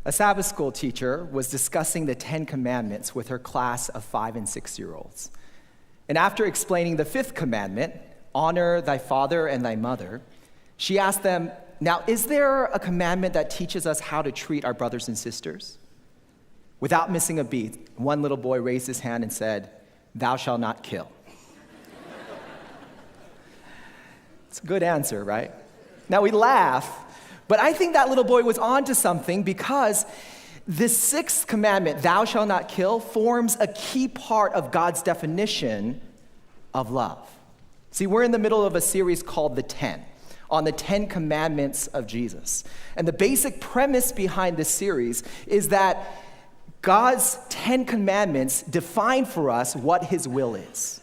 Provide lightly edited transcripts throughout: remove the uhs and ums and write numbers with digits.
A Sabbath school teacher was discussing the 10 Commandments with her class of 5 and 6-year-olds. And after explaining the 5th commandment, honor thy father and thy mother, she asked them, now, is there a commandment that teaches us how to treat our brothers and sisters? Without missing a beat, one little boy raised his hand and said, thou shalt not kill. It's a good answer, right? Now, we laugh, but I think that little boy was onto something because this 6th commandment, thou shalt not kill, forms a key part of God's definition of love. See, we're in the middle of a series called The 10, on the 10 commandments of Jesus. And the basic premise behind this series is that God's 10 commandments define for us what his will is.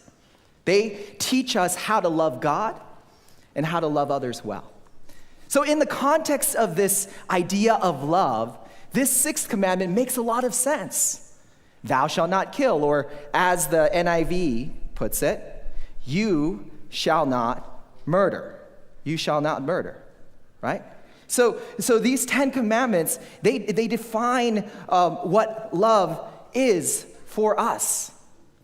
They teach us how to love God and how to love others well. So in the context of this idea of love, this 6th commandment makes a lot of sense. Thou shalt not kill, or as the NIV puts it, you shall not murder. You shall not murder, right? So these 10 commandments, they define what love is for us.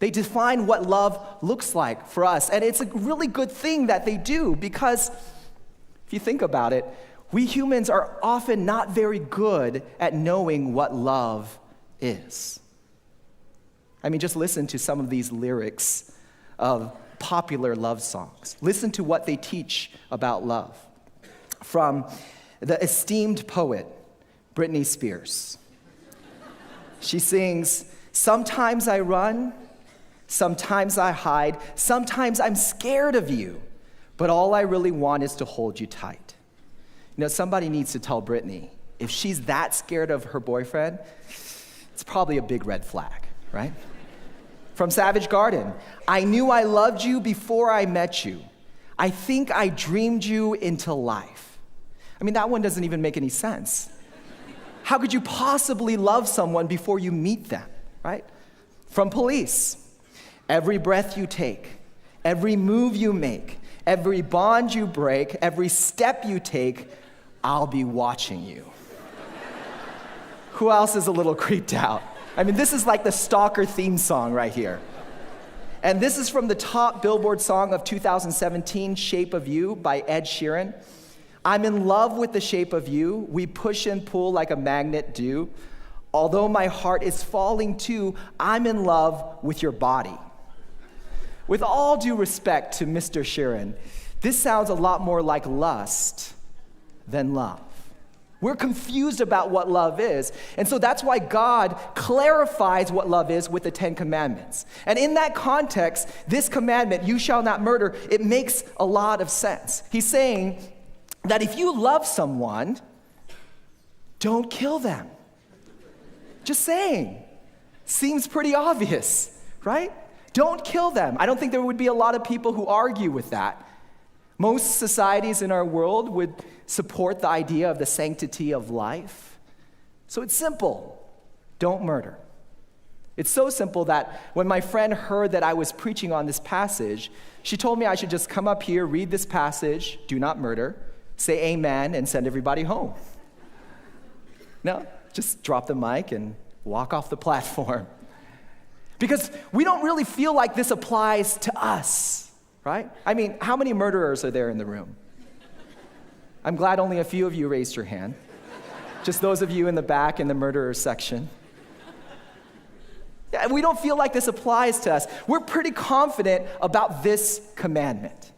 They define what love looks like for us. And it's a really good thing that they do because if you think about it, we humans are often not very good at knowing what love is. I mean, just listen to some of these lyrics of popular love songs. Listen to what they teach about love. From the esteemed poet, Britney Spears. She sings, sometimes I run, sometimes I hide, sometimes I'm scared of you, but all I really want is to hold you tight. You know, somebody needs to tell Britney, if she's that scared of her boyfriend, it's probably a big red flag, right? From Savage Garden, I knew I loved you before I met you. I think I dreamed you into life. I mean, that one doesn't even make any sense. How could you possibly love someone before you meet them, right? From Police, every breath you take, every move you make, every bond you break, every step you take, I'll be watching you. Who else is a little creeped out? I mean, this is like the stalker theme song right here. And this is from the top Billboard song of 2017, Shape of You by Ed Sheeran. I'm in love with the shape of you. We push and pull like a magnet do. Although my heart is falling too, I'm in love with your body. With all due respect to Mr. Sheeran, this sounds a lot more like lust than love. We're confused about what love is, and so that's why God clarifies what love is with the 10 commandments. And in that context, this commandment, you shall not murder, it makes a lot of sense. He's saying that if you love someone, don't kill them. Just saying. Seems pretty obvious, right? Don't kill them. I don't think there would be a lot of people who argue with that. Most societies in our world would support the idea of the sanctity of life. So it's simple. Don't murder. It's so simple that when my friend heard that I was preaching on this passage, she told me I should just come up here, read this passage, do not murder, say amen, and send everybody home. No, just drop the mic and walk off the platform. Because we don't really feel like this applies to us, right? I mean, how many murderers are there in the room? I'm glad only a few of you raised your hand. Just those of you in the back in the murderer section. Yeah, we don't feel like this applies to us. We're pretty confident about this commandment.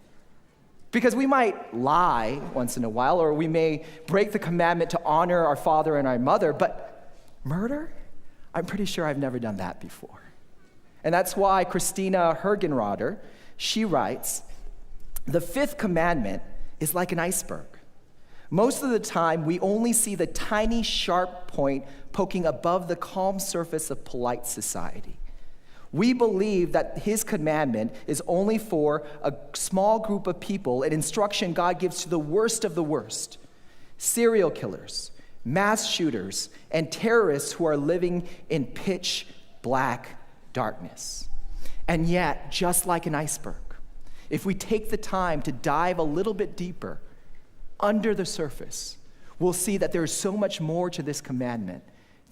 Because we might lie once in a while, or we may break the commandment to honor our father and our mother, but murder? I'm pretty sure I've never done that before. And that's why Christina Hergenroder, she writes, the 5th commandment is like an iceberg. Most of the time, we only see the tiny, sharp point poking above the calm surface of polite society. We believe that his commandment is only for a small group of people, an instruction God gives to the worst of the worst, serial killers, mass shooters, and terrorists who are living in pitch black darkness. And yet, just like an iceberg, if we take the time to dive a little bit deeper under the surface, we'll see that there is so much more to this commandment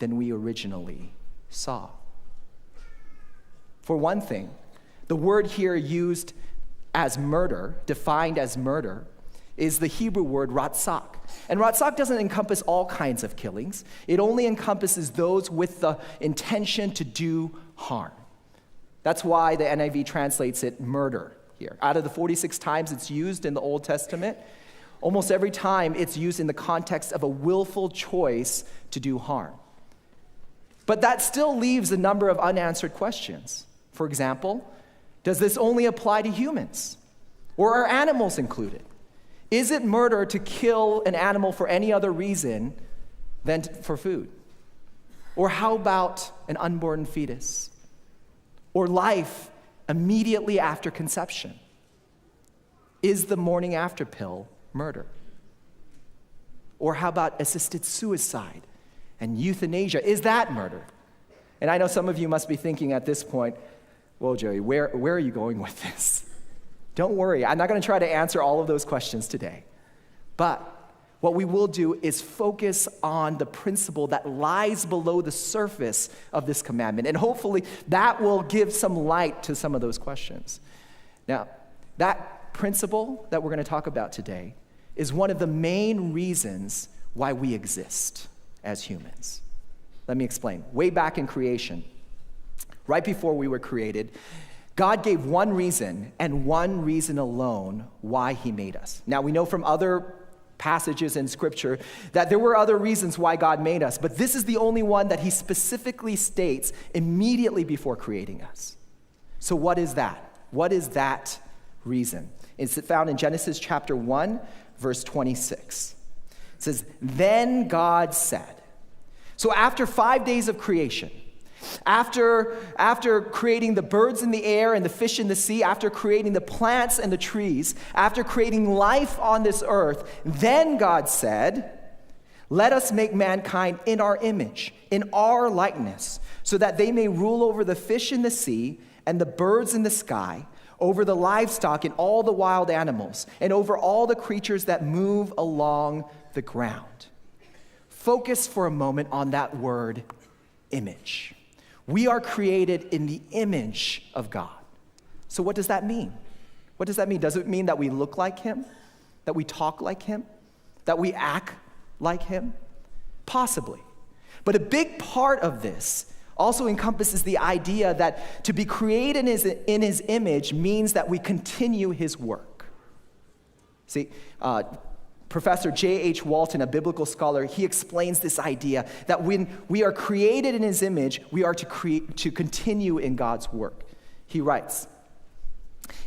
than we originally saw. For one thing, the word here used as murder, defined as murder, is the Hebrew word ratzak. And ratzak doesn't encompass all kinds of killings. It only encompasses those with the intention to do harm. That's why the NIV translates it murder here. Out of the 46 times it's used in the Old Testament, almost every time it's used in the context of a willful choice to do harm. But that still leaves a number of unanswered questions. For example, does this only apply to humans? Or are animals included? Is it murder to kill an animal for any other reason than for food? Or how about an unborn fetus? Or life immediately after conception? Is the morning after pill murder? Or how about assisted suicide and euthanasia? Is that murder? And I know some of you must be thinking at this point, well, Joey, where are you going with this? Don't worry, I'm not going to try to answer all of those questions today. But what we will do is focus on the principle that lies below the surface of this commandment. And hopefully that will give some light to some of those questions. Now, that principle that we're going to talk about today is one of the main reasons why we exist as humans. Let me explain. Way back in creation, right before we were created, God gave one reason and one reason alone why he made us. Now, we know from other passages in Scripture that there were other reasons why God made us, but this is the only one that he specifically states immediately before creating us. So what is that? What is that reason? It's found in Genesis chapter 1, verse 26. It says, "Then God said," so after 5 days of creation, after creating the birds in the air and the fish in the sea, after creating the plants and the trees, after creating life on this earth, then God said, "Let us make mankind in our image, in our likeness, so that they may rule over the fish in the sea and the birds in the sky, over the livestock and all the wild animals, and over all the creatures that move along the ground." Focus for a moment on that word, image. We are created in the image of God. So what does that mean? What does that mean? Does it mean that we look like him? That we talk like him? That we act like him? Possibly. But a big part of this also encompasses the idea that to be created in his image means that we continue his work. See, Professor J.H. Walton, a biblical scholar, he explains this idea that when we are created in his image, we are to continue in God's work. He writes,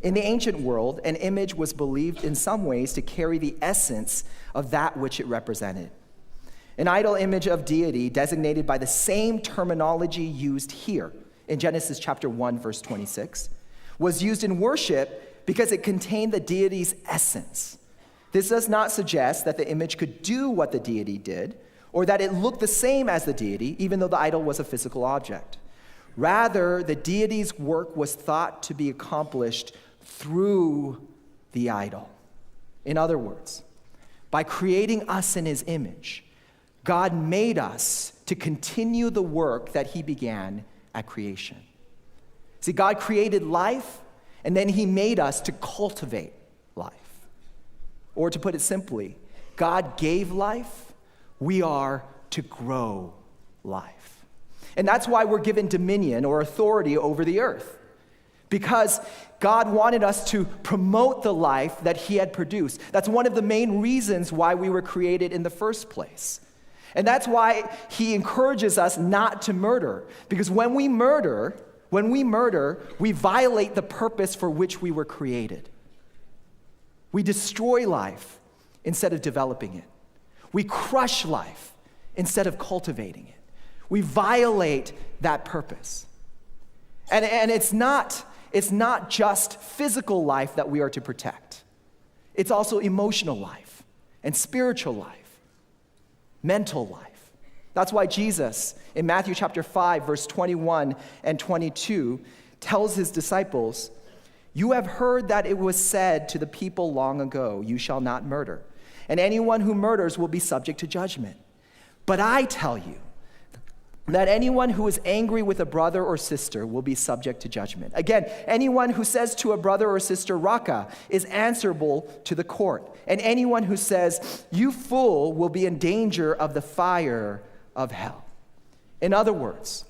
"In the ancient world, an image was believed in some ways to carry the essence of that which it represented. An idol image of deity, designated by the same terminology used here in Genesis chapter 1, verse 26, was used in worship because it contained the deity's essence. This does not suggest that the image could do what the deity did, or that it looked the same as the deity, even though the idol was a physical object. Rather, the deity's work was thought to be accomplished through the idol. In other words, by creating us in his image, God made us to continue the work that he began at creation. See, God created life, and then he made us to cultivate life. Or to put it simply, God gave life, we are to grow life. And that's why we're given dominion or authority over the earth. Because God wanted us to promote the life that he had produced. That's one of the main reasons why we were created in the first place. And that's why he encourages us not to murder. Because when we murder, we violate the purpose for which we were created. We destroy life instead of developing it. We crush life instead of cultivating it. We violate that purpose. And it's not just physical life that we are to protect. It's also emotional life and spiritual life, mental life. That's why Jesus, in Matthew chapter 5, verse 21 and 22, tells his disciples, "You have heard that it was said to the people long ago, 'You shall not murder, and anyone who murders will be subject to judgment.' But I tell you that anyone who is angry with a brother or sister will be subject to judgment. Again, anyone who says to a brother or sister, Raka, is answerable to the court. And anyone who says, you fool, will be in danger of the fire of hell. In other words,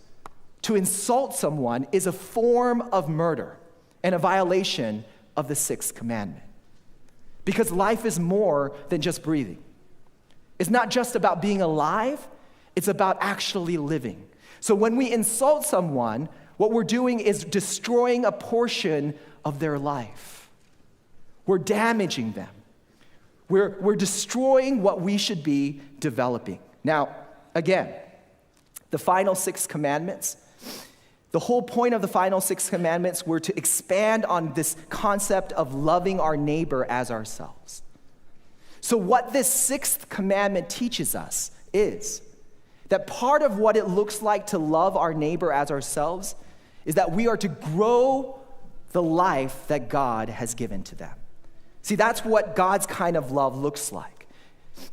to insult someone is a form of murder and a violation of the sixth commandment. Because life is more than just breathing. It's not just about being alive, it's about actually living. So when we insult someone, what we're doing is destroying a portion of their life. We're damaging them. We're destroying what we should be developing. Now, again, the final six commandments, the whole point of the final six commandments were to expand on this concept of loving our neighbor as ourselves. So what this sixth commandment teaches us is that part of what it looks like to love our neighbor as ourselves is that we are to grow the life that God has given to them. See, that's what God's kind of love looks like.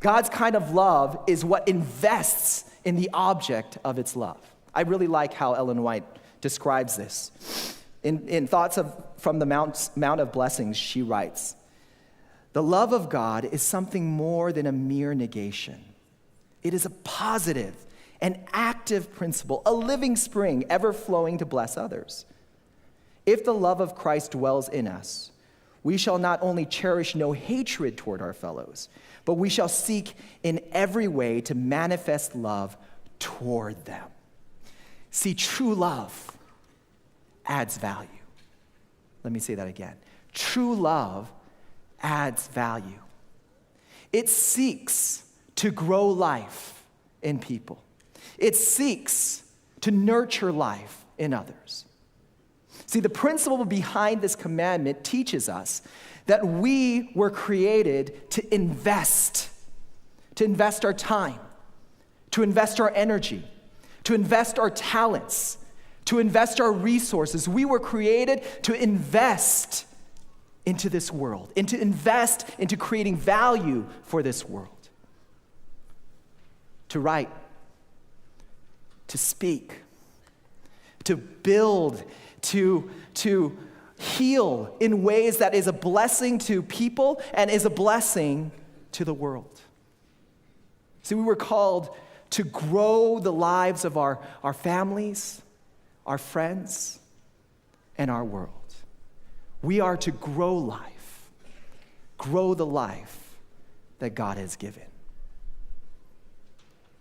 God's kind of love is what invests in the object of its love. I really like how Ellen White describes this. In Thoughts from the Mount of Blessings, she writes, the love of God is something more than a mere negation. It is a positive and active principle, a living spring ever flowing to bless others. If the love of Christ dwells in us, we shall not only cherish no hatred toward our fellows, but we shall seek in every way to manifest love toward them. See, true love adds value. Let me say that again. True love adds value. It seeks to grow life in people. It seeks to nurture life in others. See, the principle behind this commandment teaches us that we were created to invest our time, to invest our energy, to invest our talents, to invest our resources. We were created to invest into this world, and to invest into creating value for this world. To write, to speak, to build, to heal in ways that is a blessing to people and is a blessing to the world. See, we were called to grow the lives of our families, our friends, and our world. We are to grow life, grow the life that God has given.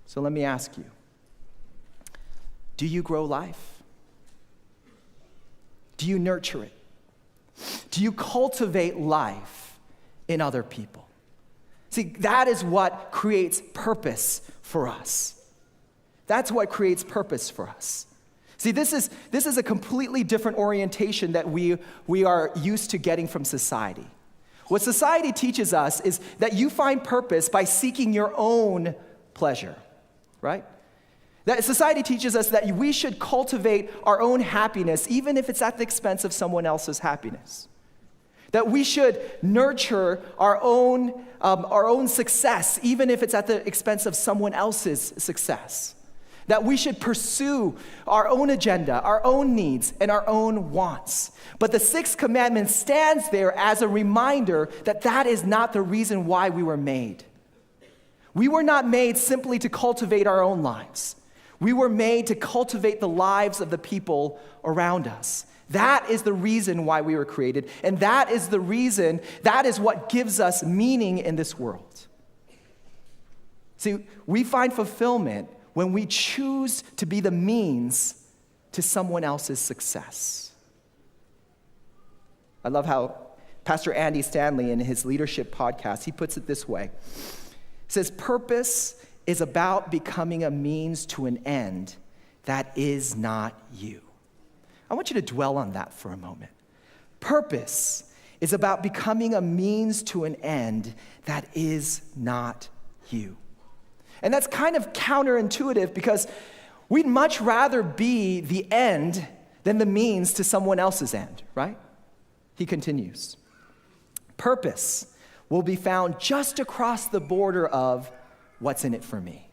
So let me ask you, do you grow life? Do you nurture it? Do you cultivate life in other people? See, that is what creates purpose for us. That's what creates purpose for us. See, this is a completely different orientation that we are used to getting from society. What society teaches us is that you find purpose by seeking your own pleasure, right? That society teaches us that we should cultivate our own happiness, even if it's at the expense of someone else's happiness. That we should nurture our own success, even if it's at the expense of someone else's success. That we should pursue our own agenda, our own needs, and our own wants. But the sixth commandment stands there as a reminder that that is not the reason why we were made. We were not made simply to cultivate our own lives. We were made to cultivate the lives of the people around us. That is the reason why we were created, and that is what gives us meaning in this world. See, we find fulfillment when we choose to be the means to someone else's success. I love how Pastor Andy Stanley in his leadership podcast, he puts it this way. He says, purpose is about becoming a means to an end that is not you. I want you to dwell on that for a moment. Purpose is about becoming a means to an end that is not you. And that's kind of counterintuitive because we'd much rather be the end than the means to someone else's end, right? He continues. Purpose will be found just across the border of what's in it for me.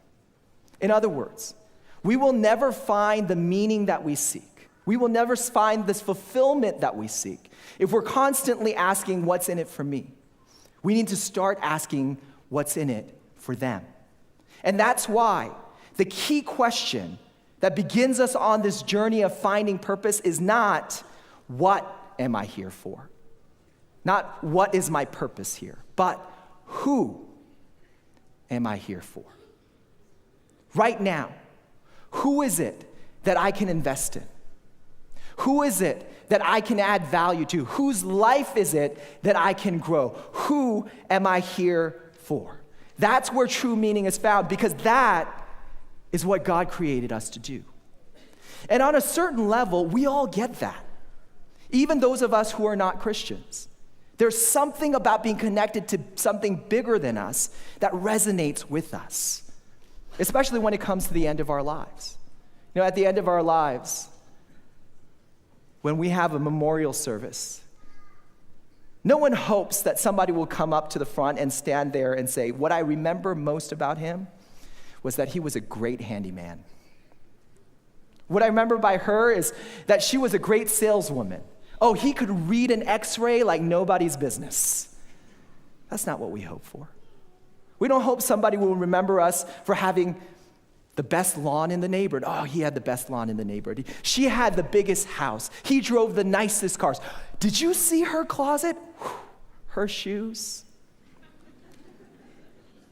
In other words, we will never find the meaning that we seek. We will never find this fulfillment that we seek if we're constantly asking, what's in it for me? We need to start asking, what's in it for them? And that's why the key question that begins us on this journey of finding purpose is not, what am I here for? Not what is my purpose here, but who am I here for? Right now, who is it that I can invest in? Who is it that I can add value to? Whose life is it that I can grow? Who am I here for? That's where true meaning is found, because that is what God created us to do. And on a certain level, we all get that. Even those of us who are not Christians. There's something about being connected to something bigger than us that resonates with us, especially when it comes to the end of our lives. You know, at the end of our lives, when we have a memorial service, no one hopes that somebody will come up to the front and stand there and say, what I remember most about him was that he was a great handyman. What I remember by her is that she was a great saleswoman. Oh, he could read an X-ray like nobody's business. That's not what we hope for. We don't hope somebody will remember us for having the best lawn in the neighborhood. Oh, he had the best lawn in the neighborhood. She had the biggest house. He drove the nicest cars. Did you see her closet? Her shoes?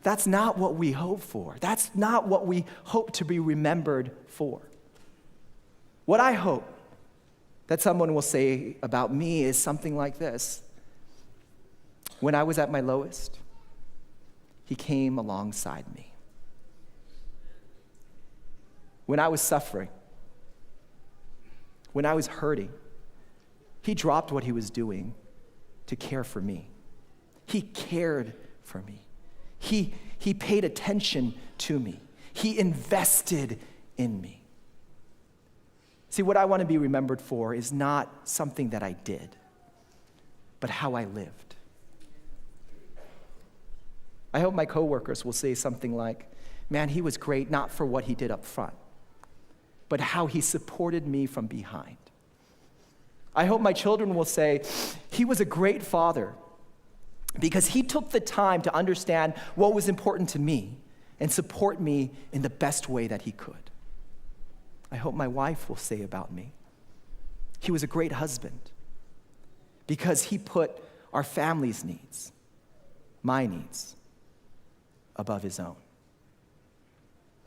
That's not what we hope for. That's not what we hope to be remembered for. What I hope that someone will say about me is something like this. When I was at my lowest, he came alongside me. When I was suffering, when I was hurting, he dropped what he was doing to care for me. He cared for me. He paid attention to me. He invested in me. See, what I want to be remembered for is not something that I did, but how I lived. I hope my coworkers will say something like, man, he was great not for what he did up front, but how he supported me from behind. I hope my children will say, he was a great father because he took the time to understand what was important to me and support me in the best way that he could. I hope my wife will say about me, he was a great husband because he put our family's needs, my needs, above his own.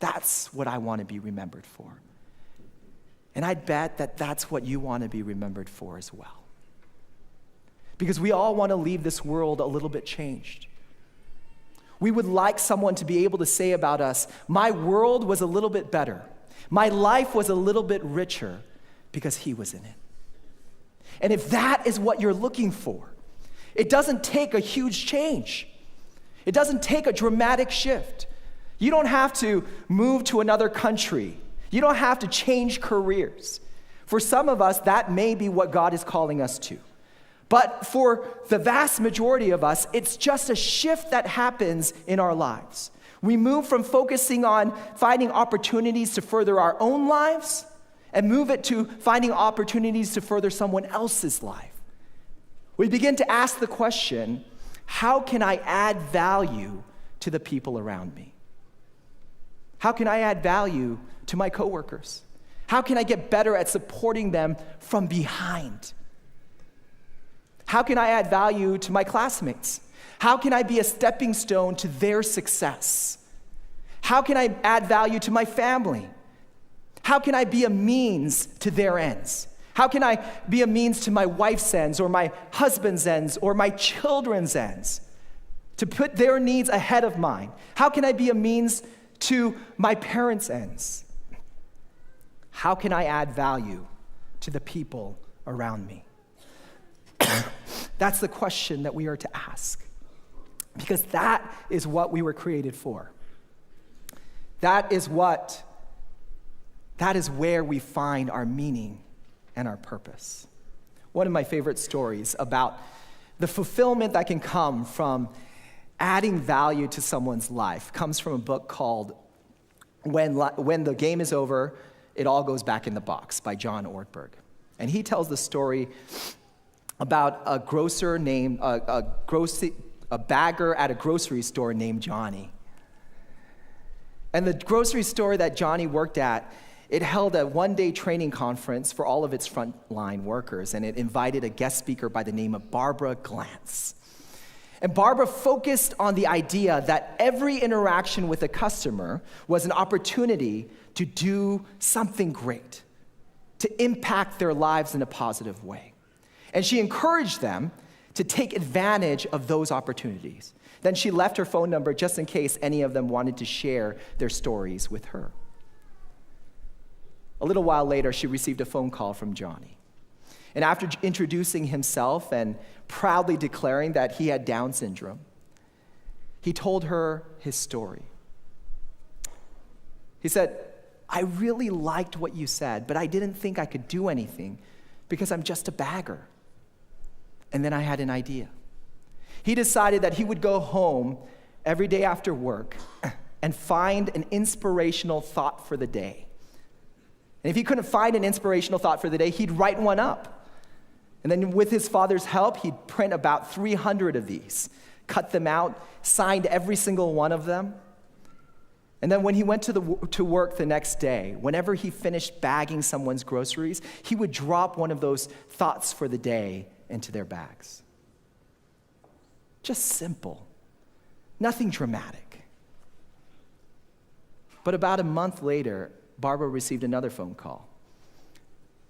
That's what I want to be remembered for. And I bet that that's what you want to be remembered for as well. Because we all want to leave this world a little bit changed. We would like someone to be able to say about us, my world was a little bit better. My life was a little bit richer because he was in it. And if that is what you're looking for, it doesn't take a huge change. It doesn't take a dramatic shift. You don't have to move to another country. You don't have to change careers. For some of us, that may be what God is calling us to. But for the vast majority of us, it's just a shift that happens in our lives. We move from focusing on finding opportunities to further our own lives and move it to finding opportunities to further someone else's life. We begin to ask the question, how can I add value to the people around me? How can I add value to my coworkers? How can I get better at supporting them from behind? How can I add value to my classmates? How can I be a stepping stone to their success? How can I add value to my family? How can I be a means to their ends? How can I be a means to my wife's ends or my husband's ends or my children's ends? To put their needs ahead of mine. How can I be a means to my parents' ends? How can I add value to the people around me? That's the question that we are to ask. Because that is what we were created for. That is where we find our meaning and our purpose. One of my favorite stories about the fulfillment that can come from adding value to someone's life comes from a book called When the game is over, it all goes back in the box by John Ortberg. And he tells the story about a grocer named, a bagger at a grocery store named Johnny. And the grocery store that Johnny worked at, it held a one-day training conference for all of its frontline workers, and it invited a guest speaker by the name of Barbara Glantz. And Barbara focused on the idea that every interaction with a customer was an opportunity to do something great, to impact their lives in a positive way. And she encouraged them to take advantage of those opportunities. Then she left her phone number just in case any of them wanted to share their stories with her. A little while later, she received a phone call from Johnny. And after introducing himself and proudly declaring that he had Down syndrome, he told her his story. He said, "I really liked what you said, but I didn't think I could do anything because I'm just a bagger." And then I had an idea. He decided that he would go home every day after work and find an inspirational thought for the day. And if he couldn't find an inspirational thought for the day, he'd write one up. And then with his father's help, he'd print about 300 of these, cut them out, signed every single one of them. And then when he went to work the next day, whenever he finished bagging someone's groceries, he would drop one of those thoughts for the day into their bags. Just simple, nothing dramatic. But about a month later, Barbara received another phone call,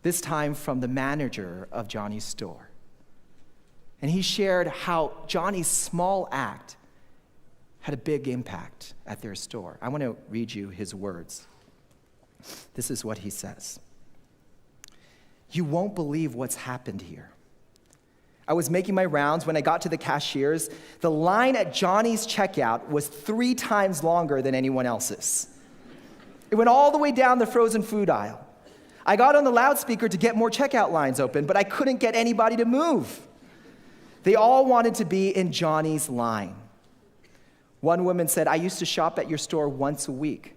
this time from the manager of Johnny's store. And he shared how Johnny's small act had a big impact at their store. I want to read you his words. This is what he says. "You won't believe what's happened here. I was making my rounds when I got to the cashiers. The line at Johnny's checkout was 3 times longer than anyone else's. It went all the way down the frozen food aisle. I got on the loudspeaker to get more checkout lines open, but I couldn't get anybody to move. They all wanted to be in Johnny's line. One woman said, 'I used to shop at your store once a week.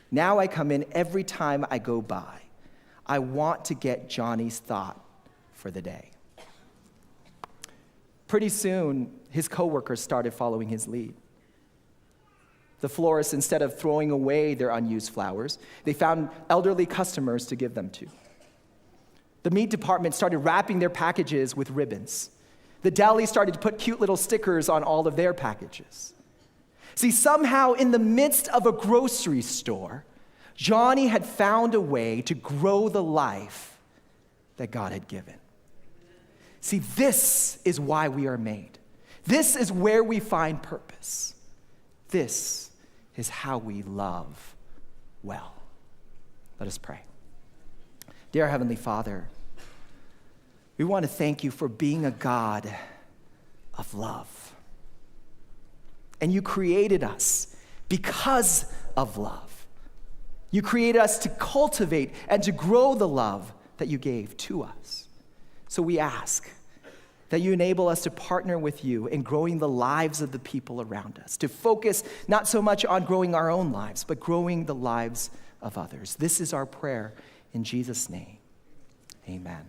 Now I come in every time I go by. I want to get Johnny's thought for the day.' Pretty soon, his coworkers started following his lead. The florists, instead of throwing away their unused flowers, they found elderly customers to give them to. The meat department started wrapping their packages with ribbons. The deli started to put cute little stickers on all of their packages. See, somehow in the midst of a grocery store, Johnny had found a way to grow the life that God had given. See, this is why we are made. This is where we find purpose. This is how we love well." Let us pray. Dear Heavenly Father, we want to thank you for being a God of love. And you created us because of love. You created us to cultivate and to grow the love that you gave to us. So we ask that you enable us to partner with you in growing the lives of the people around us, to focus not so much on growing our own lives, but growing the lives of others. This is our prayer in Jesus' name. Amen.